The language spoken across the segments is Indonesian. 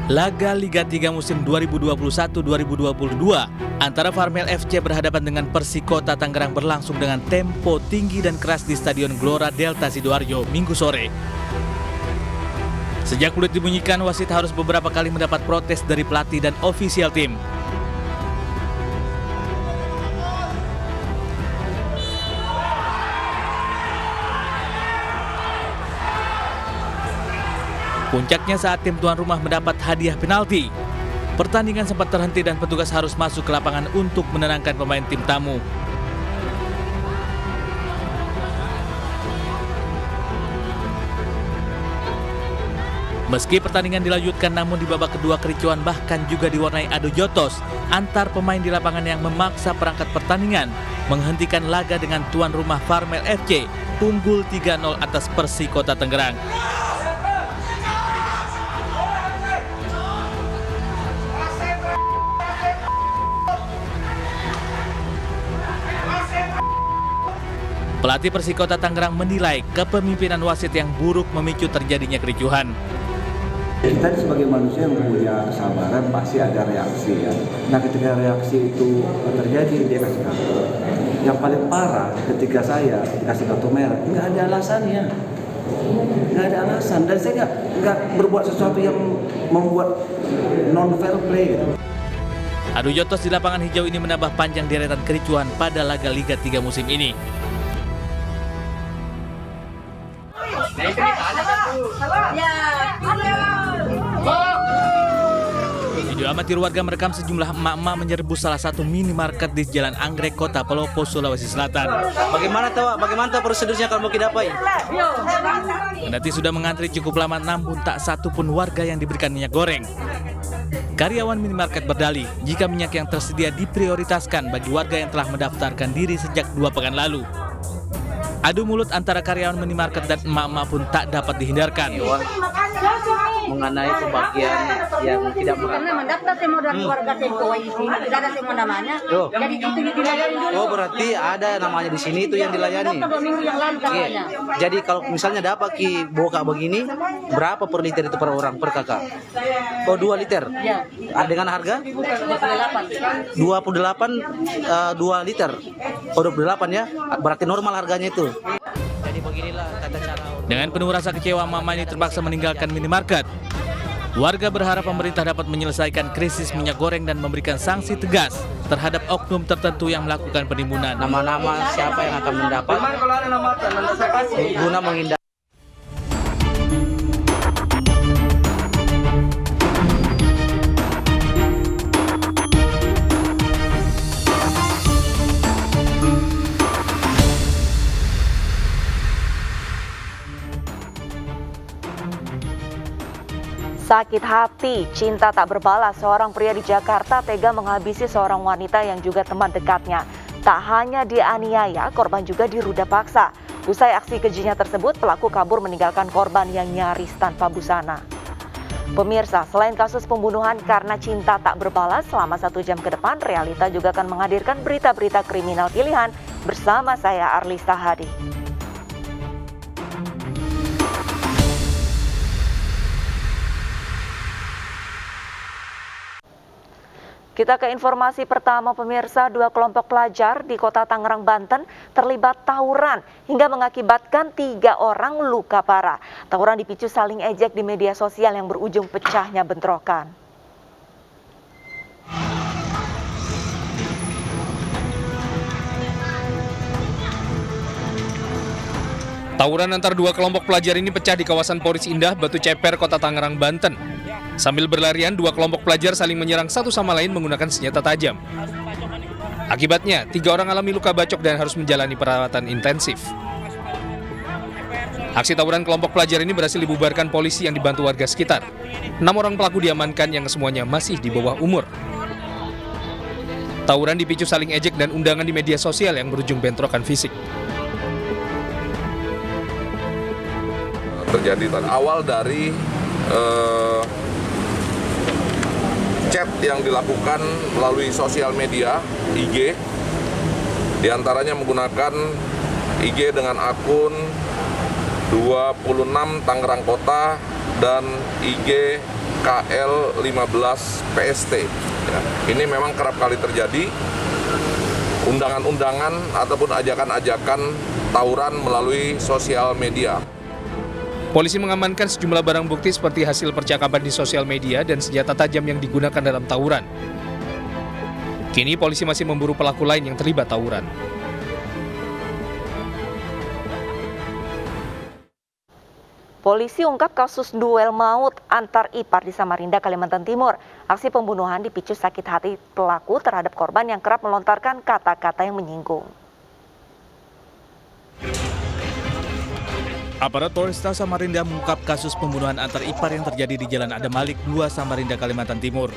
Laga Liga 3 musim 2021-2022 antara Farmel FC berhadapan dengan Persikota Tangerang berlangsung dengan tempo tinggi dan keras di Stadion Gelora Delta Sidoarjo Minggu sore. Sejak peluit dibunyikan, wasit harus beberapa kali mendapat protes dari pelatih dan ofisial tim. Puncaknya saat tim tuan rumah mendapat hadiah penalti. Pertandingan sempat terhenti dan petugas harus masuk ke lapangan untuk menenangkan pemain tim tamu. Meski pertandingan dilanjutkan, namun di babak kedua kericuan bahkan juga diwarnai adu jotos antar pemain di lapangan yang memaksa perangkat pertandingan menghentikan laga dengan tuan rumah Farmel FC unggul 3-0 atas Persikota Tangerang. Pelatih Persikota Tangerang menilai kepemimpinan wasit yang buruk memicu terjadinya kericuhan. Kita sebagai manusia yang punya kesabaran pasti ada reaksi ya. Nah ketika reaksi itu terjadi dia kasih kartu. Yang paling parah ketika saya kasih kartu merah nggak ada alasannya, nggak ada alasan dan saya nggak berbuat sesuatu yang membuat non fair play. Adu jotos di lapangan hijau ini menambah panjang deretan kericuhan pada laga Liga 3 musim ini. Video amatir warga merekam sejumlah emak-emak menyerbu salah satu minimarket di Jalan Anggrek, Kota Palopo, Sulawesi Selatan. Bagaimana prosedurnya kalau mau didapai? Kendati sudah mengantri cukup lama, namun tak satu pun warga yang diberikan minyak goreng. Karyawan minimarket berdalih jika minyak yang tersedia diprioritaskan bagi warga yang telah mendaftarkan diri sejak 2 pekan lalu. Adu mulut antara karyawan minimarket dan emak-emak pun tak dapat dihindarkan. Mengenai pembagian yang tidak karena mendaftar semua dari warga Tempo di sini tidak ada semua namanya. Jadi itu dilayani dulu. Oh berarti ada namanya di sini itu yang dilayani. 2 minggu yang lalu katanya. Jadi kalau misalnya dapat boka begini, berapa per liter itu per orang per kakak? Oh 2 liter. Ya. Dengan harga? 28. 2 liter. Oh 28 ya. Berarti normal harganya itu. Jadi beginilah tata cara. Dengan penuh rasa kecewa, mama ini terpaksa meninggalkan minimarket. Warga berharap pemerintah dapat menyelesaikan krisis minyak goreng dan memberikan sanksi tegas terhadap oknum tertentu yang melakukan penimbunan. Nama-nama siapa yang akan mendapat guna menghindari. Sakit hati, cinta tak berbalas, seorang pria di Jakarta tega menghabisi seorang wanita yang juga teman dekatnya. Tak hanya dianiaya, korban juga diruda paksa. Usai aksi kejinya tersebut, pelaku kabur meninggalkan korban yang nyaris tanpa busana. Pemirsa, selain kasus pembunuhan karena cinta tak berbalas, selama 1 jam ke depan, Realita juga akan menghadirkan berita-berita kriminal pilihan bersama saya Arlista Hadi. Kita ke informasi pertama pemirsa, 2 kelompok pelajar di Kota Tangerang, Banten terlibat tawuran hingga mengakibatkan 3 orang luka parah. Tawuran dipicu saling ejek di media sosial yang berujung pecahnya bentrokan. Tawuran antar 2 kelompok pelajar ini pecah di kawasan Poris Indah, Batu Ceper, Kota Tangerang, Banten. Sambil berlarian, 2 kelompok pelajar saling menyerang satu sama lain menggunakan senjata tajam. Akibatnya, 3 orang alami luka bacok dan harus menjalani perawatan intensif. Aksi tawuran kelompok pelajar ini berhasil dibubarkan polisi yang dibantu warga sekitar. 6 orang pelaku diamankan yang semuanya masih di bawah umur. Tawuran dipicu saling ejek dan undangan di media sosial yang berujung bentrokan fisik. Terjadi awal dari chat yang dilakukan melalui sosial media IG, diantaranya menggunakan IG dengan akun 26 Tangerang Kota dan IG KL 15 PST. Ya, ini memang kerap kali terjadi undangan-undangan ataupun ajakan-ajakan tawuran melalui sosial media. Polisi mengamankan sejumlah barang bukti seperti hasil percakapan di sosial media dan senjata tajam yang digunakan dalam tawuran. Kini polisi masih memburu pelaku lain yang terlibat tawuran. Polisi ungkap kasus duel maut antar ipar di Samarinda, Kalimantan Timur. Aksi pembunuhan dipicu sakit hati pelaku terhadap korban yang kerap melontarkan kata-kata yang menyinggung. Aparat Polresta Samarinda mengungkap kasus pembunuhan antar ipar yang terjadi di Jalan Adam Malik 2 Samarinda, Kalimantan Timur.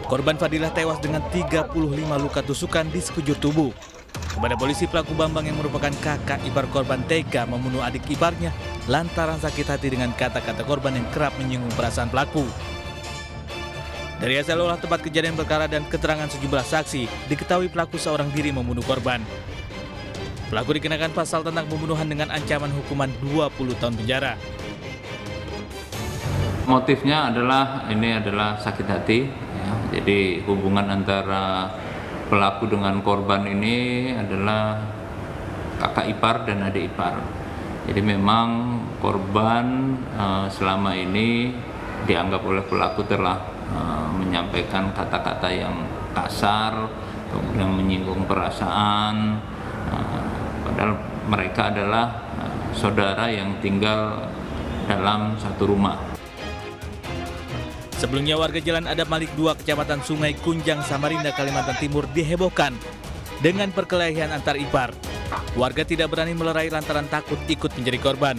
Korban Fadilah tewas dengan 35 luka tusukan di sekujur tubuh. Kepada polisi, pelaku Bambang yang merupakan kakak ipar korban tega membunuh adik iparnya lantaran sakit hati dengan kata-kata korban yang kerap menyinggung perasaan pelaku. Dari hasil olah tempat kejadian perkara dan keterangan sejumlah saksi, diketahui pelaku seorang diri membunuh korban. Pelaku dikenakan pasal tentang pembunuhan dengan ancaman hukuman 20 tahun penjara. Motifnya adalah sakit hati, ya. Jadi hubungan antara pelaku dengan korban ini adalah kakak ipar dan adik ipar. Jadi memang korban selama ini dianggap oleh pelaku telah menyampaikan kata-kata yang kasar, kemudian menyinggung perasaan, padahal mereka adalah saudara yang tinggal dalam satu rumah. Sebelumnya warga Jalan Adam Malik 2 Kecamatan Sungai Kunjang, Samarinda, Kalimantan Timur dihebohkan dengan perkelahian antar ipar. Warga tidak berani melerai lantaran takut ikut menjadi korban.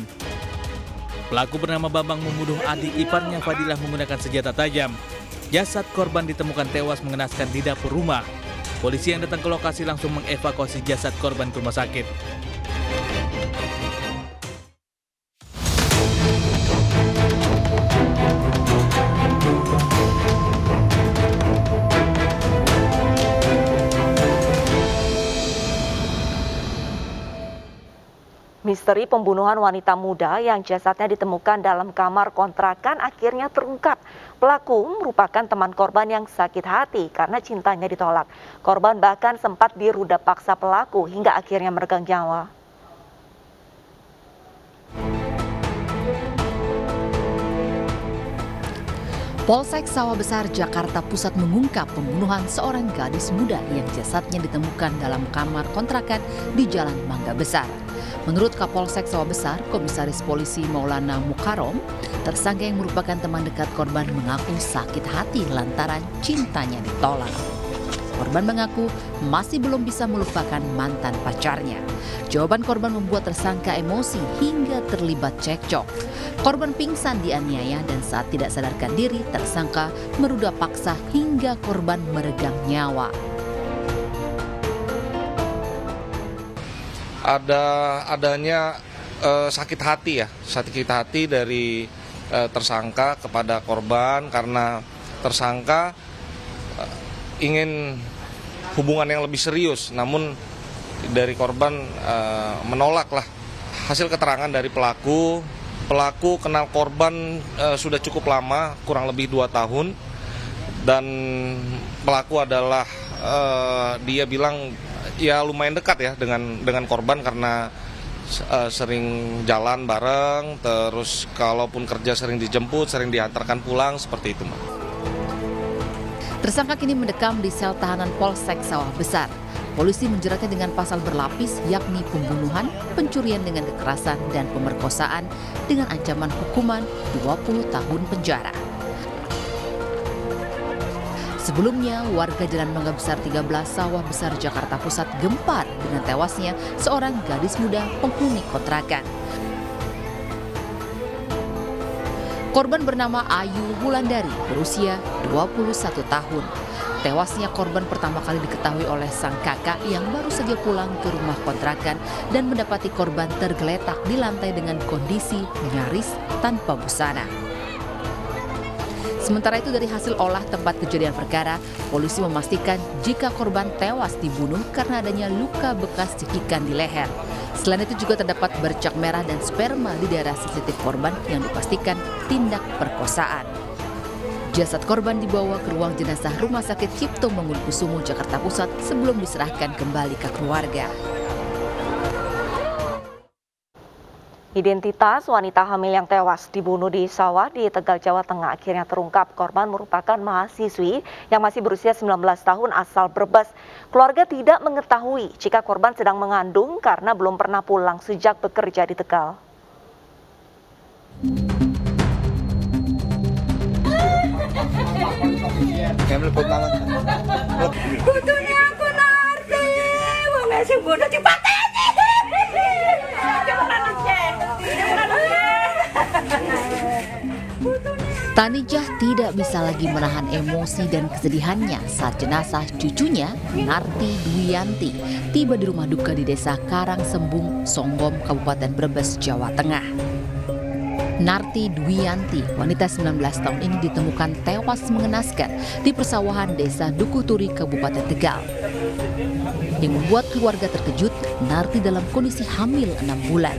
Pelaku bernama Bambang membunuh adik iparnya Fadilah menggunakan senjata tajam. Jasad korban ditemukan tewas mengenaskan di dapur rumah. Polisi yang datang ke lokasi langsung mengevakuasi jasad korban ke rumah sakit. Misteri pembunuhan wanita muda yang jasadnya ditemukan dalam kamar kontrakan akhirnya terungkap. Pelaku merupakan teman korban yang sakit hati karena cintanya ditolak. Korban bahkan sempat diruda paksa pelaku hingga akhirnya meregang nyawa. Polsek Sawah Besar, Jakarta Pusat mengungkap pembunuhan seorang gadis muda yang jasadnya ditemukan dalam kamar kontrakan di Jalan Mangga Besar. Menurut Kapolsek Sawah Besar, Komisaris Polisi Maulana Mukarom, tersangka yang merupakan teman dekat korban mengaku sakit hati lantaran cintanya ditolak. Korban mengaku masih belum bisa melupakan mantan pacarnya. Jawaban korban membuat tersangka emosi hingga terlibat cekcok. Korban pingsan dianiaya dan saat tidak sadarkan diri, tersangka meruda paksa hingga korban meregang nyawa. Adanya sakit hati dari tersangka kepada korban karena tersangka ingin hubungan yang lebih serius, namun dari korban menolak lah. Hasil keterangan dari pelaku kenal korban sudah cukup lama, kurang lebih 2 tahun, dan pelaku adalah dia bilang ya lumayan dekat ya dengan korban karena sering jalan bareng, terus kalaupun kerja sering dijemput, sering diantarkan pulang, seperti itu, Mbak. Tersangka kini mendekam di sel tahanan Polsek Sawah Besar. Polisi menjeratnya dengan pasal berlapis yakni pembunuhan, pencurian dengan kekerasan, dan pemerkosaan dengan ancaman hukuman 20 tahun penjara. Sebelumnya, warga Jalan Mangga Besar 13 Sawah Besar, Jakarta Pusat gempar dengan tewasnya seorang gadis muda penghuni kontrakan. Korban bernama Ayu Wulandari, berusia 21 tahun. Tewasnya korban pertama kali diketahui oleh sang kakak yang baru saja pulang ke rumah kontrakan dan mendapati korban tergeletak di lantai dengan kondisi nyaris tanpa busana. Sementara itu, dari hasil olah tempat kejadian perkara, polisi memastikan jika korban tewas dibunuh karena adanya luka bekas cekikan di leher. Selain itu juga terdapat bercak merah dan sperma di daerah sensitif korban yang dipastikan tindak perkosaan. Jasad korban dibawa ke ruang jenazah Rumah Sakit Cipto Mangunkusumo, Jakarta Pusat sebelum diserahkan kembali ke keluarga. Identitas wanita hamil yang tewas dibunuh di sawah di Tegal, Jawa Tengah akhirnya terungkap. Korban merupakan mahasiswi yang masih berusia 19 tahun asal Brebes. Keluarga tidak mengetahui jika korban sedang mengandung karena belum pernah pulang sejak bekerja di Tegal. Butuhnya aku nanti, mau ngasih bodoh cepat. Tanijah tidak bisa lagi menahan emosi dan kesedihannya saat jenazah cucunya, Narti Dwiyanti, tiba di rumah duka di desa Karangsembung, Songgom, Kabupaten Brebes, Jawa Tengah. Narti Dwiyanti, wanita 19 tahun ini ditemukan tewas mengenaskan di persawahan desa Dukuturi, Kabupaten Tegal. Yang membuat keluarga terkejut, Narti dalam kondisi hamil 6 bulan.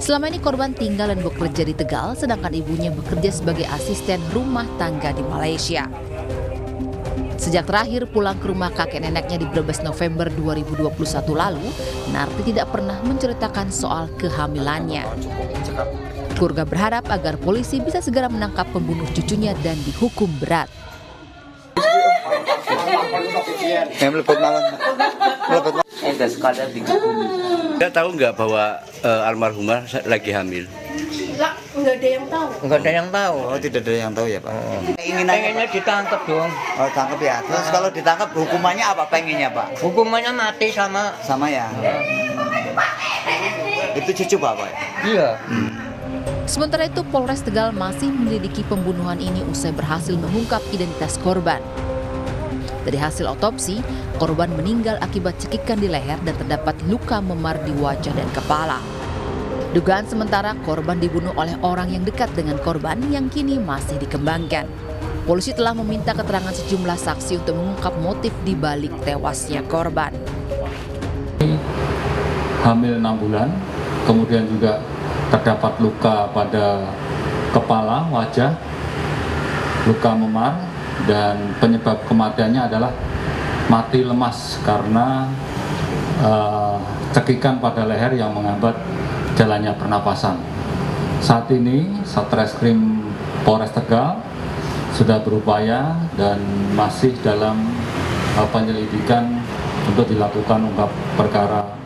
Selama ini korban tinggal dan bekerja di Tegal, sedangkan ibunya bekerja sebagai asisten rumah tangga di Malaysia. Sejak terakhir pulang ke rumah kakek neneknya di Brebes November 2021 lalu, Narti tidak pernah menceritakan soal kehamilannya. Keluarga berharap agar polisi bisa segera menangkap pembunuh cucunya dan dihukum berat. Anda tahu nggak bahwa almarhumah lagi hamil? Nggak ada yang tahu. Nggak ada yang tahu. Oh, tidak ada yang tahu ya, Pak. Pengennya ditangkap dong. Oh, tangkap ya. Terus kalau ditangkap hukumannya apa pengennya, Pak? Hukumannya mati sama ya. Itu cucu Bapak? Iya. Sementara itu Polres Tegal masih menyelidiki pembunuhan ini usai berhasil mengungkap identitas korban. Dari hasil otopsi, korban meninggal akibat cekikan di leher dan terdapat luka memar di wajah dan kepala. Dugaan sementara korban dibunuh oleh orang yang dekat dengan korban yang kini masih dikembangkan. Polisi telah meminta keterangan sejumlah saksi untuk mengungkap motif di balik tewasnya korban. Hamil 6 bulan, kemudian juga terdapat luka pada kepala, wajah, luka memar, dan penyebab kematiannya adalah mati lemas karena cekikan pada leher yang menghambat jalannya pernapasan. Saat ini Satreskrim Polres Tegal sudah berupaya dan masih dalam penyelidikan untuk dilakukan ungkap perkara.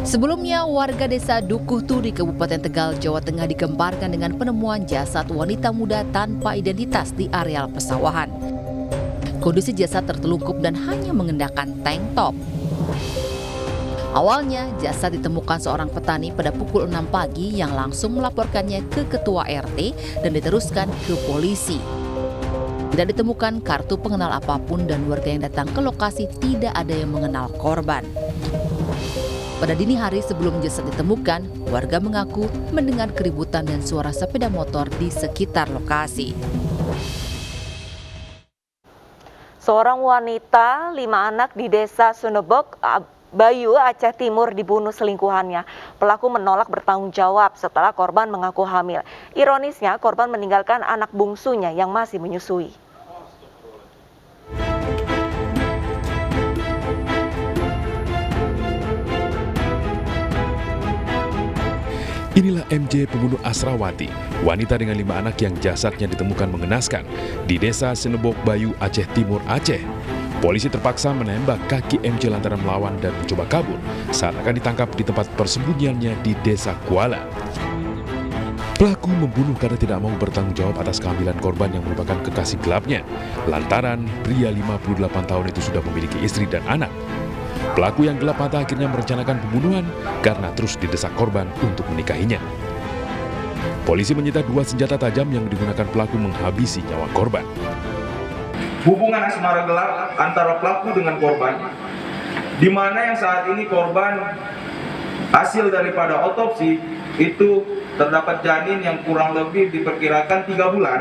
Sebelumnya, warga desa Dukuturi, Kabupaten Tegal, Jawa Tengah digemparkan dengan penemuan jasad wanita muda tanpa identitas di areal persawahan. Kondisi jasad tertelungkup dan hanya mengenakan tank top. Awalnya, jasad ditemukan seorang petani pada pukul 6 pagi yang langsung melaporkannya ke Ketua RT dan diteruskan ke polisi. Tidak ditemukan kartu pengenal apapun dan warga yang datang ke lokasi tidak ada yang mengenal korban. Pada dini hari sebelum jasad ditemukan, warga mengaku mendengar keributan dan suara sepeda motor di sekitar lokasi. Seorang wanita 5 anak di desa Sunebok, Bayu, Aceh Timur dibunuh selingkuhannya. Pelaku menolak bertanggung jawab setelah korban mengaku hamil. Ironisnya, korban meninggalkan anak bungsunya yang masih menyusui. Inilah MJ pembunuh Asrawati, wanita dengan 5 anak yang jasadnya ditemukan mengenaskan di desa Sunebok, Bayu, Aceh Timur, Aceh. Polisi terpaksa menembak kaki MJ lantaran melawan dan mencoba kabur saat akan ditangkap di tempat persembunyiannya di desa Kuala. Pelaku membunuh karena tidak mau bertanggung jawab atas kehamilan korban yang merupakan kekasih gelapnya, lantaran pria 58 tahun itu sudah memiliki istri dan anak. Pelaku yang gelap mata akhirnya merencanakan pembunuhan karena terus didesak korban untuk menikahinya. Polisi menyita 2 senjata tajam yang digunakan pelaku menghabisi nyawa korban. Hubungan asmara gelap antara pelaku dengan korban, di mana yang saat ini korban hasil daripada otopsi itu terdapat janin yang kurang lebih diperkirakan 3 bulan,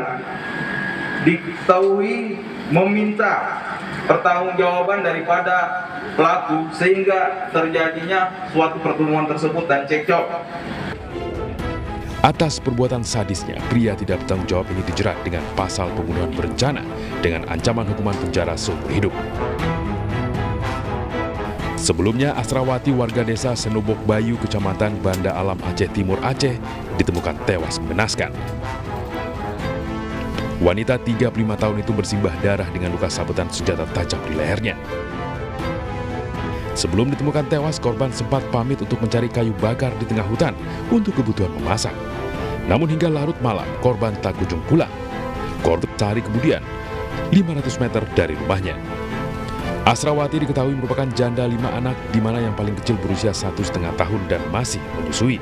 diketahui meminta pertanggungjawaban daripada pelaku sehingga terjadinya suatu pertemuan tersebut dan cekcok. Atas perbuatan sadisnya, pria tidak bertanggung jawab ini dijerat dengan pasal pembunuhan berencana dengan ancaman hukuman penjara seumur hidup. Sebelumnya, Asrawati warga desa Senobok Bayu, Kecamatan Banda Alam, Aceh Timur, Aceh, ditemukan tewas mengenaskan. Wanita 35 tahun itu bersimbah darah dengan luka sabetan senjata tajam di lehernya. Sebelum ditemukan tewas, korban sempat pamit untuk mencari kayu bakar di tengah hutan untuk kebutuhan memasak. Namun hingga larut malam, korban tak kunjung pulang. Korban sehari kemudian, 500 meter dari rumahnya. Asrawati diketahui merupakan janda 5 anak, di mana yang paling kecil berusia 1,5 tahun dan masih menyusui.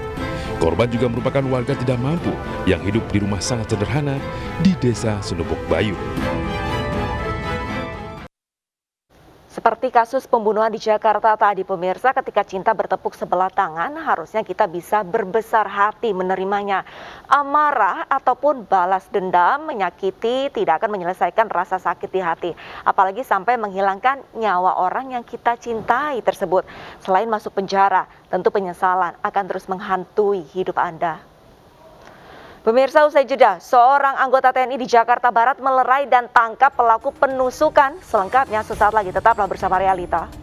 Korban juga merupakan warga tidak mampu yang hidup di rumah sangat sederhana di desa Senobok Bayu. Seperti kasus pembunuhan di Jakarta tadi pemirsa, ketika cinta bertepuk sebelah tangan, harusnya kita bisa berbesar hati menerimanya. Amarah ataupun balas dendam menyakiti tidak akan menyelesaikan rasa sakit di hati. Apalagi sampai menghilangkan nyawa orang yang kita cintai tersebut. Selain masuk penjara, tentu penyesalan akan terus menghantui hidup Anda. Pemirsa, usai jeda, seorang anggota TNI di Jakarta Barat melerai dan tangkap pelaku penusukan. Selengkapnya sesaat lagi, tetaplah bersama Realita.